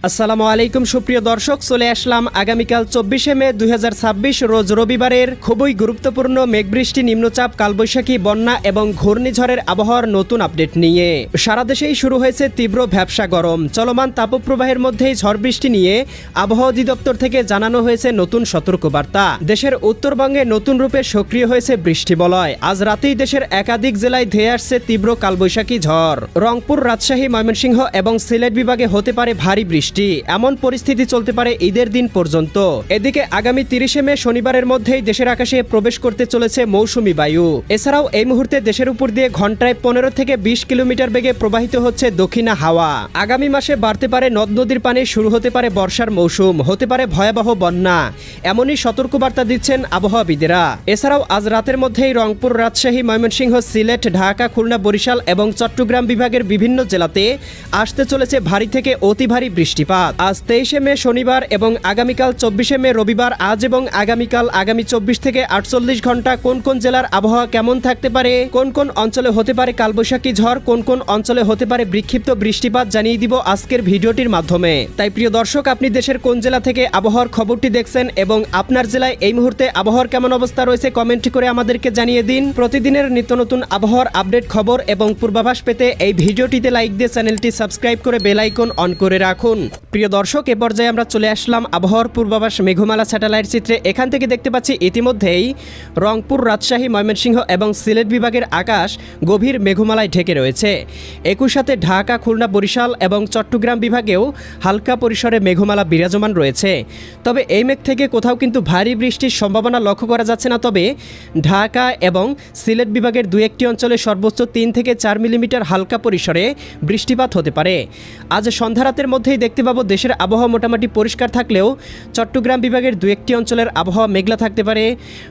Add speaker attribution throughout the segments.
Speaker 1: আসসালামু আলাইকুম সুপ্রিয় দর্শক, চলে আসলাম আগামীকাল 24শে মে 2026 রোজ রবিবারের খুবই গুরুত্বপূর্ণ মেঘবৃষ্টি, নিম্নচাপ, কালবৈশাখী, বন্যা এবং ঘূর্ণিঝড়ের আবহাওয়ার নতুন আপডেট নিয়ে। সারা দেশেই শুরু হয়েছে তীব্র ভ্যাপসা গরম। চলমান তাপপ্রবাহের মধ্যেই ঝড় বৃষ্টি নিয়ে আবহাওয়া অধিদপ্তর থেকে জানানো হয়েছে নতুন সতর্কবার্তা। দেশের উত্তরবঙ্গে নতুন রূপে সক্রিয় হয়েছে বৃষ্টি বলয়। আজ রাতেই দেশের একাধিক জেলায় ধেয়ে আসছে তীব্র কালবৈশাখী ঝড়। রংপুর, রাজশাহী, ময়মনসিংহ এবং সিলেট বিভাগে হতে পারে ভারী বৃষ্টি। এমন পরিস্থিতি চলতে পারে ঈদের দিন পর্যন্ত। এদিকে আগামী 30শে মে শনিবারের মধ্যেই দেশের আকাশে প্রবেশ করতে চলেছে মৌসুমী বায়ু। এছাড়াও এই মুহূর্তে দেশের উপর দিয়ে ঘন্টায় 15 থেকে 20 কিলোমিটার বেগে প্রবাহিত হচ্ছে দক্ষিণা হাওয়া। আগামী মাসে বাড়তে পারে নদ নদীর পানি, শুরু হতে পারে বর্ষার মৌসুম, হতে পারে ভয়াবহ বন্যা। এমনই সতর্কবার্তা দিচ্ছেন আবহাওয়াবিদেরা। এছাড়াও আজ রাতের মধ্যেই রংপুর, রাজশাহী, ময়মনসিংহ, সিলেট, ঢাকা, খুলনা, বরিশাল এবং চট্টগ্রাম বিভাগের বিভিন্ন জেলাতে আসতে চলেছে ভারী থেকে অতি ভারী বৃষ্টিপাত। আজ 23শে মে শনিবার এবং আগামীকাল 24শে মে রবিবার, আজ এবং আগামীকাল আগামী 24 থেকে 48 ঘন্টা কোন কোন জেলার আবহাওয়া কেমন থাকতে পারে, কোন কোন অঞ্চলে হতে পারে কালবৈশাখী ঝড়, কোন কোন অঞ্চলে হতে পারে বিক্ষিপ্ত বৃষ্টিপাত জানিয়ে দিব আজকের ভিডিওটির মাধ্যমে। তাই প্রিয় দর্শক, আপনি দেশের কোন জেলা থেকে আবহাওয়ার খবরটি দেখছেন এবং আপনার জেলায় এই মুহূর্তে আবহাওয়ার কেমন অবস্থা রয়েছে কমেন্ট করে আমাদেরকে জানিয়ে দিন। প্রতিদিনের নিত্য নতুন আবহাওয়ার আপডেট খবর এবং পূর্বাভাস পেতে এই ভিডিওটিতে লাইক দিয়ে চ্যানেলটি সাবস্ক্রাইব করে বেল আইকন অন করে রাখুন। প্রিয় দর্শক, এ পর্যায়ে আমরা চলে আসলাম আবহাওয়ার পূর্বাভাস মেঘমালা স্যাটেলাইট চিত্রে। এখান থেকে দেখতে পাচ্ছি ইতিমধ্যেই রংপুর, রাজশাহী, ময়মনসিংহ এবং সিলেট বিভাগের আকাশ গভীর মেঘমালায় ঢেকে রয়েছে। একই সাথে ঢাকা, খুলনা, বরিশাল এবং চট্টগ্রাম বিভাগেও হালকা পরিসরে মেঘমালা বিরাজমান রয়েছে। তবে এই মেঘ থেকে কোথাও কিন্তু ভারী বৃষ্টির সম্ভাবনা লক্ষ্য করা যাচ্ছে না। তবে ঢাকা এবং সিলেট বিভাগের দু একটি অঞ্চলে সর্বোচ্চ 3 থেকে 4 মিলিমিটার হালকা পরিসরে বৃষ্টিপাত হতে পারে। আজ সন্ধ্যা রাতের মধ্যেই দেখতে পাবো দেশের আবহাওয়া মোটামুটি পরিষ্কার থাকলেও চট্টগ্রাম বিভাগের দু একটি অঞ্চলের আবহাওয়া মেঘলা থাকতে পারে।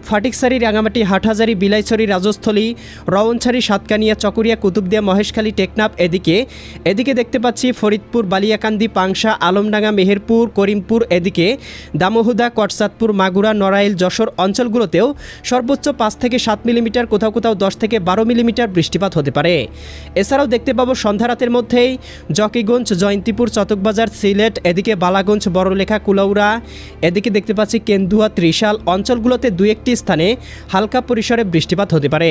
Speaker 1: ফটিকছড়ি, রাঙামাটি, হাটহাজারী, বিলাইছড়ি, রাজস্থলী, রওনছড়ি, সাতকানিয়া, চকরিয়া, কুতুবদিয়া, মহেশখালী, টেকনাফ এদিকে দেখতে পাচ্ছি ফরিদপুর, বালিয়াকান্দি, পাংশা, আলমডাঙ্গা, মেহেরপুর, করিমপুর, এদিকে দামোহদা, কটসাদপুর, মাগুরা, নড়াইল, যশোর অঞ্চলগুলোতেও সর্বোচ্চ 5 থেকে 7 মিলিমিটার, কোথাও কোথাও 10 থেকে 12 মিলিমিটার বৃষ্টিপাত হতে পারে। এছাড়াও দেখতে পাবো সন্ধ্যা রাতের মধ্যেই জকিগঞ্জ, জয়ন্তীপুর, চটকবাজার, সিলেট, এদিকে বালাগঞ্জ, বড়লেখা, কুলাউড়া, এদিকে দেখতে পাচ্ছি কেন্দুয়া, ত্রিশাল অঞ্চলগুলোতে দু একটি স্থানে হালকা পরিসরে বৃষ্টিপাত হতে পারে।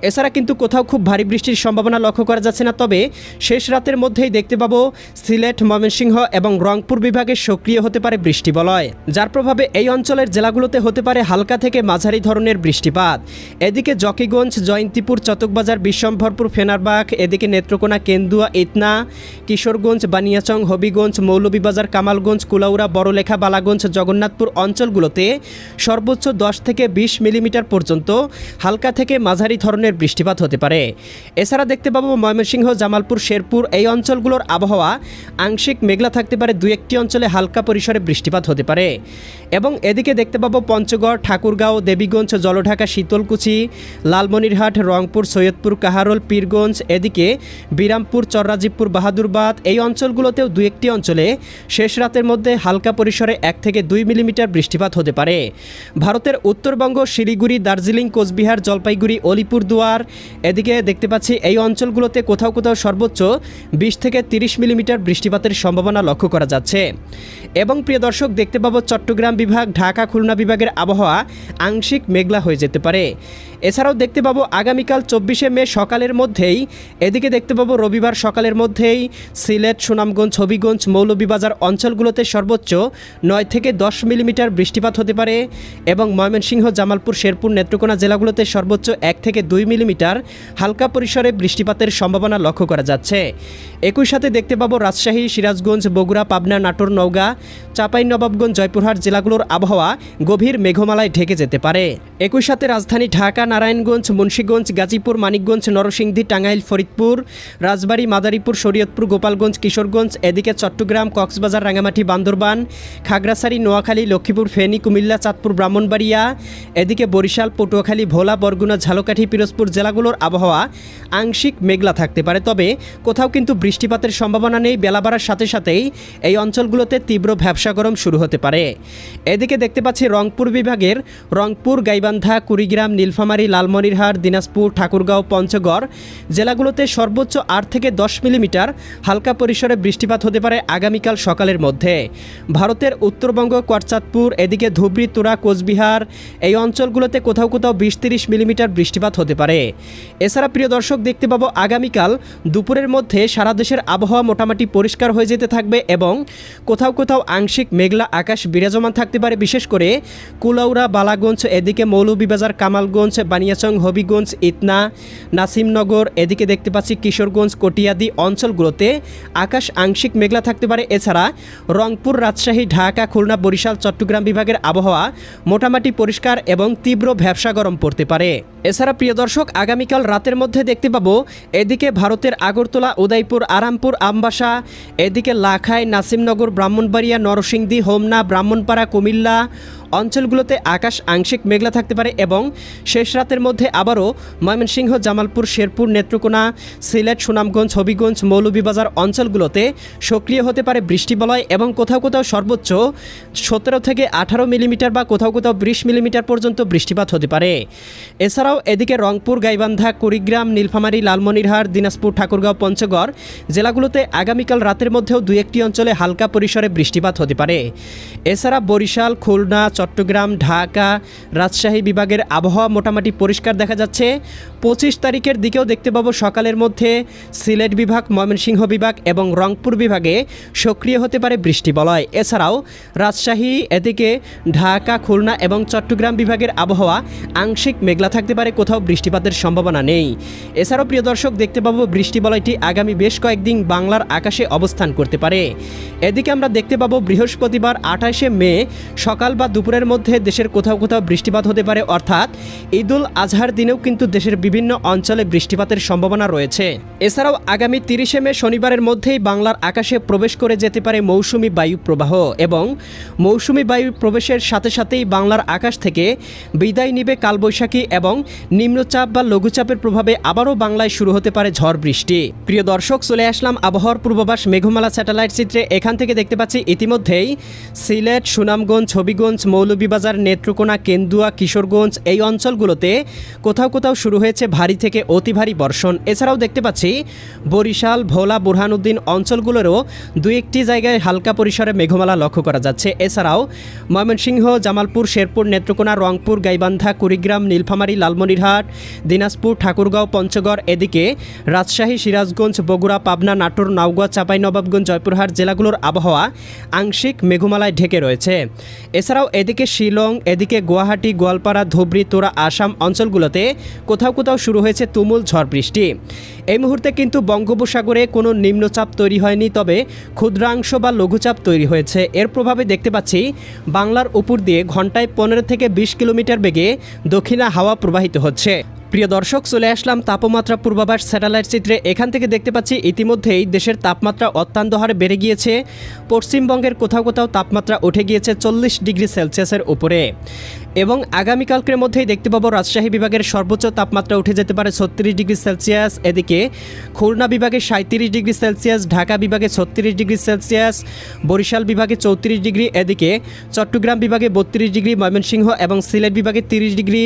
Speaker 1: এছাড়া কিন্তু কোথাও খুব ভারী বৃষ্টির সম্ভাবনা লক্ষ্য করা যাচ্ছে না। তবে শেষ রাতের মধ্যেই দেখতে পাবো সিলেট, ময়মনসিংহ এবং রংপুর বিভাগে সক্রিয় হতে পারে বৃষ্টি বলয়, যার প্রভাবে এই অঞ্চলের জেলাগুলোতে হতে পারে হালকা থেকে মাঝারি ধরনের বৃষ্টিপাত। এদিকে জকিগঞ্জ, জয়ন্তীপুর, চটকবাজার, বিশ্বম্ভরপুর, ফেনারবাগ, এদিকে নেত্রকোনা, কেন্দুয়া, ইতনা, কিশোরগঞ্জ, বানিয়াচং, হবিগঞ্জ, মৌলভীবাজার, কামালগঞ্জ, কুলাউড়া, বড়লেখা, বালাগঞ্জ, জগন্নাথপুর অঞ্চলগুলোতে সর্বোচ্চ 10 থেকে 20 মিলিমিটার পর্যন্ত হালকা থেকে মাঝারি ধরনের বৃষ্টিপাত হতে পারে। এছাড়া দেখতে পাবো ময়মনসিংহ, জামালপুর, শেরপুর এই অঞ্চলগুলোর আবহাওয়া আংশিক মেঘলা থাকতে পারে, দু একটি অঞ্চলে হালকা পরিসরে বৃষ্টিপাত হতে পারে। এবং এদিকে দেখতে পাবো পঞ্চগড়, ঠাকুরগাঁও, দেবীগঞ্জ, জলঢাকা, শীতলকুচি, লালমনিরহাট, রংপুর, সৈয়দপুর, কাহারোল, পীরগঞ্জ, এদিকে বিরামপুর, চররাজীবপুর, বাহাদুরবাদ এই অঞ্চলগুলোতেও দু একটি অঞ্চলে শেষ রাতের মধ্যে হালকা পরিসরে 1 থেকে 2 মিলিমিটার বৃষ্টিপাত হতে পারে। ভারতের উত্তরবঙ্গ, শিলিগুড়ি, দার্জিলিং, কোচবিহার, জলপাইগুড়ি, অলিপুরদুয়ার, এদিকে দেখতে পাচ্ছি এই অঞ্চলগুলোতে কোথাও কোথাও সর্বোচ্চ 20 থেকে 30 মিলিমিটার বৃষ্টিপাতের সম্ভাবনা লক্ষ্য করা যাচ্ছে। এবং প্রিয় দর্শক, দেখতে পাবো চট্টগ্রাম বিভাগ, ঢাকা, খুলনা বিভাগের আবহাওয়া আংশিক মেঘলা হয়ে যেতে পারে। এছাড়াও দেখতে পাবো আগামীকাল 24শে মে সকালের মধ্যেই, এদিকে দেখতে পাবো রবিবার সকালের মধ্যেই সিলেট, সুনামগঞ্জ, হবিগঞ্জ, মৌলভীবাজার অঞ্চলগুলোতে সর্বোচ্চ 9 থেকে 10 মিলিমিটার বৃষ্টিপাত হতে পারে। এবং ময়মনসিংহ, জামালপুর, শেরপুর, নেত্রকোনা জেলাগুলোতে সর্বোচ্চ 1 থেকে 2 মিলিমিটার হালকা পরিসরে বৃষ্টিপাতের সম্ভাবনা লক্ষ্য করা যাচ্ছে। একই সাথে দেখতে পাবো রাজশাহী, সিরাজগঞ্জ, বগুড়া, পাবনা, নাটোর, নওগাঁ, চাঁপাইনবাবগঞ্জ, জয়পুরহাট জেলাগুলোর আবহাওয়া গভীর মেঘমালায় ঢেকে যেতে পারে। একই সাথে রাজধানী ঢাকা, নারায়ণগঞ্জ, মুন্সিগঞ্জ, গাজীপুর, মানিকগঞ্জ, নরসিংদী, টাঙ্গাইল, ফরিদপুর, রাজবাড়ী, মাদারীপুর, শরীয়তপুর, গোপালগঞ্জ, কিশোরগঞ্জ, এদিকে চট্টগ্রাম, কক্সবাজার, রাঙামাটি, বান্দরবান, খাগড়াছড়ি, নোয়াখালী, লক্ষ্মীপুর, ফেনী, কুমিল্লা, চাঁদপুর, ব্রাহ্মণবাড়িয়া, এদিকে বরিশাল, পটুয়াখালী, ভোলা, বরগুনা, ঝালকাঠি, পিরোজপুর জেলাগুলোর আবহাওয়া আংশিক মেঘলা থাকতে পারে। তবে কোথাও কিন্তু বৃষ্টিপাতের সম্ভাবনা নেই। বেলা বাড়ার সাথে সাথেই এই অঞ্চলগুলোতে তীব্র ভ্যাপসা গরম শুরু হতে পারে। এদিকে দেখতে পাচ্ছি রংপুর বিভাগের রংপুর, গাইবান্ধা, কুড়িগ্রাম, নীলফামারী, নীলফামারী, লালমনিরহাট, দিনাজপুর, ঠাকুরগাঁও, পঞ্চগড় জেলাগুলোতে সর্বোচ্চ 8 থেকে 10 মিলিমিটার হালকা পরিসরে বৃষ্টিপাত হতে পারে আগামীকাল সকালের মধ্যে। ভারতের উত্তরবঙ্গ, কোটচাঁদপুর, এদিকে ধুবড়ী, তুরা, কোচবিহার এই অঞ্চলগুলোতে কোথাও কোথাও 20-30 মিলিমিটার বৃষ্টিপাত হতে পারে। এছাড়া প্রিয় দর্শক দেখতে পাবো আগামীকাল দুপুরের মধ্যে সারা দেশের আবহাওয়া মোটামুটি পরিষ্কার হয়ে যেতে থাকবে এবং কোথাও কোথাও আংশিক মেঘলা আকাশ বিরাজমান থাকতে পারে। বিশেষ করে কুলাউড়া, বালাগঞ্জ, এদিকে মৌলভীবাজার, কামালগঞ্জ, বানিয়াচং, হবিগঞ্জ, ইতনা, নাসিমনগর, এদিকে দেখতে পাচ্ছি কিশোরগঞ্জ, কটিয়াদি অঞ্চলগুলোতে আকাশ আংশিক মেঘলা থাকতে পারে। এছাড়া রংপুর, রাজশাহী, ঢাকা, খুলনা, বরিশাল, চট্টগ্রাম বিভাগের আবহাওয়া মোটামুটি পরিষ্কার এবং তীব্র ভ্যাপসা গরম পড়তে পারে। এছাড়া প্রিয় দর্শক আগামীকাল রাতের মধ্যে দেখতে পাবো এদিকে ভারতের আগরতলা, উদয়পুর, আরামপুর, আমবাসা, এদিকে লাখাই, নাসিমনগর, ব্রাহ্মণবাড়িয়া, নরসিংদী, হোমনা, ব্রাহ্মণপাড়া, কুমিল্লা অঞ্চলগুলোতে আকাশ আংশিক মেঘলা থাকতে পারে এবং শেষ রাতের মধ্যে আবারও ময়মনসিংহ, জামালপুর, শেরপুর, নেত্রকোনা, সিলেট, সুনামগঞ্জ, হবিগঞ্জ, মৌলভীবাজার অঞ্চলগুলোতে সক্রিয় হতে পারে বৃষ্টিবলয় এবং কোথাও কোথাও সর্বোচ্চ 17 থেকে 18 মিলিমিটার বা কোথাও কোথাও 20 মিলিমিটার পর্যন্ত বৃষ্টিপাত হতে পারে। এছাড়াও এদিকে রংপুর, গাইবান্ধা, কুড়িগ্রাম, নীলফামারী, লালমনিরহাট, দিনাজপুর, ঠাকুরগাঁও, পঞ্চগড় জেলাগুলোতে আগামীকাল রাতের মধ্যেও 2-1টি অঞ্চলে হালকা পরিসরে বৃষ্টিপাত হতে পারে। এছাড়া বরিশাল, খুলনা, চট্টগ্রাম, ঢাকা, রাজশাহী বিভাগের আবহাওয়া মোটামুটি পরিষ্কার দেখা যাচ্ছে। 25 তারিখের দিকেও দেখতে পাবো সকালের মধ্যে সিলেট বিভাগ, ময়মনসিংহ বিভাগ এবং রংপুর বিভাগে সক্রিয় হতে পারে বৃষ্টিবলয়। এছাড়াও রাজশাহী, এদিকে ঢাকা, খুলনা এবং চট্টগ্রাম বিভাগের আবহাওয়া আংশিক মেঘলা থাকতে পারে, কোথাও বৃষ্টিপাতের সম্ভাবনা নেই। এছাড়াও প্রিয় দর্শক দেখতে পাবো বৃষ্টিবলয়টি আগামী বেশ কয়েকদিন বাংলার আকাশে অবস্থান করতে পারে। এদিকে আমরা দেখতে পাবো বৃহস্পতিবার 28শে মে সকাল বা দুপুরের মধ্যে দেশের কোথাও কোথাও বৃষ্টিপাত হতে পারে, অর্থাৎ ঈদুল আজহার দিনেও কিন্তু দেশের বিভিন্ন অঞ্চলে বৃষ্টিপাতের সম্ভাবনা রয়েছে। এছাড়াও আগামী 30শে মে শনিবারের মধ্যেই বাংলার আকাশে প্রবেশ করে যেতে পারে মৌসুমি বায়ু প্রবাহ এবং মৌসুমি বায়ু প্রবেশের সাথে সাথেই বাংলার আকাশ থেকে বিদায় নিবে কালবৈশাখী এবং নিম্নচাপ বা লঘুচাপের প্রভাবে আবারও বাংলায় শুরু হতে পারে ঝড় বৃষ্টি। প্রিয় দর্শক চলে আসলাম আবহাওয়ার পূর্বাভাস মেঘমালা স্যাটেলাইট চিত্রে। এখান থেকে দেখতে পাচ্ছি ইতিমধ্যেই সিলেট, সুনামগঞ্জ, হবিগঞ্জ, মৌলভীবাজার, নেত্রকোনা, কেন্দুয়া, কিশোরগঞ্জ এই অঞ্চলগুলোতে কোথাও কোথাও শুরু হয়েছে ভারী থেকে অতি ভারী বর্ষণ। এছাড়াও দেখতে পাচ্ছি বরিশাল, ভোলা, বুরহানুদ্দিন অঞ্চলগুলোরও 2-1টি জায়গায় হালকা পরিসরে মেঘমালা লক্ষ্য করা যাচ্ছে। এছাড়াও ময়মনসিংহ, জামালপুর, শেরপুর, নেত্রকোনা, রংপুর, গাইবান্ধা, কুড়িগ্রাম, নীলফামারী, লালমনিরহাট, দিনাজপুর, ঠাকুরগাঁও, পঞ্চগড়, এদিকে রাজশাহী, সিরাজগঞ্জ, বগুড়া, পাবনা, নাটোর, নওগাঁ, চাঁপাইনবাবগঞ্জ, জয়পুরহাট জেলাগুলোর আবহাওয়া আংশিক মেঘমালায় ঢেকে রয়েছে। এছাড়াও এদিকে শিলং, এদিকে গুয়াহাটি, গোয়ালপাড়া, ধুবড়ী, তোরা, আসাম অঞ্চলগুলোতে কোথাও কোথাও শুরু হয়েছে তুমুল ঝড় বৃষ্টি। এই মুহূর্তে কিন্তু বঙ্গোপসাগরে কোনো নিম্নচাপ তৈরি হয়নি, তবে ক্ষুদ্রাংশ বা লঘুচাপ তৈরি হয়েছে। এর প্রভাবে দেখতে পাচ্ছি বাংলার উপর দিয়ে ঘন্টায় 15 থেকে 20 কিলোমিটার বেগে দক্ষিণা হাওয়া প্রবাহিত হচ্ছে। প্রিয় দর্শক চলে আসলাম তাপমাত্রা পূর্বাভাস স্যাটেলাইট চিত্রে। এখান থেকে দেখতে পাচ্ছি ইতিমধ্যেই দেশের তাপমাত্রা অত্যন্ত হারে বেড়ে গিয়েছে। পশ্চিমবঙ্গের কোথাও কোথাও তাপমাত্রা উঠে গিয়েছে 40 ডিগ্রি সেলসিয়াসের উপরে এবং আগামীকালকের মধ্যেই দেখতে পাবো রাজশাহী বিভাগের সর্বোচ্চ তাপমাত্রা উঠে যেতে পারে 36 ডিগ্রি সেলসিয়াস, এদিকে খুলনা বিভাগে 37 ডিগ্রি সেলসিয়াস, ঢাকা বিভাগে 36 ডিগ্রি সেলসিয়াস, বরিশাল বিভাগে 34 ডিগ্রি, এদিকে চট্টগ্রাম বিভাগে 32 ডিগ্রি, ময়মনসিংহ এবং সিলেট বিভাগে 30 ডিগ্রি,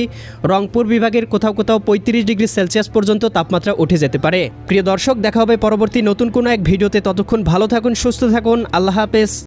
Speaker 1: রংপুর বিভাগের কোথাও কোথাও 35 ডিগ্রি সেলসিয়াস পর্যন্ত তাপমাত্রা উঠে যেতে পারে। প্রিয় দর্শক দেখা হবে পরবর্তী নতুন কোনো এক ভিডিওতে। ততক্ষণ ভালো থাকুন, সুস্থ থাকুন, আল্লাহ হাফেজ।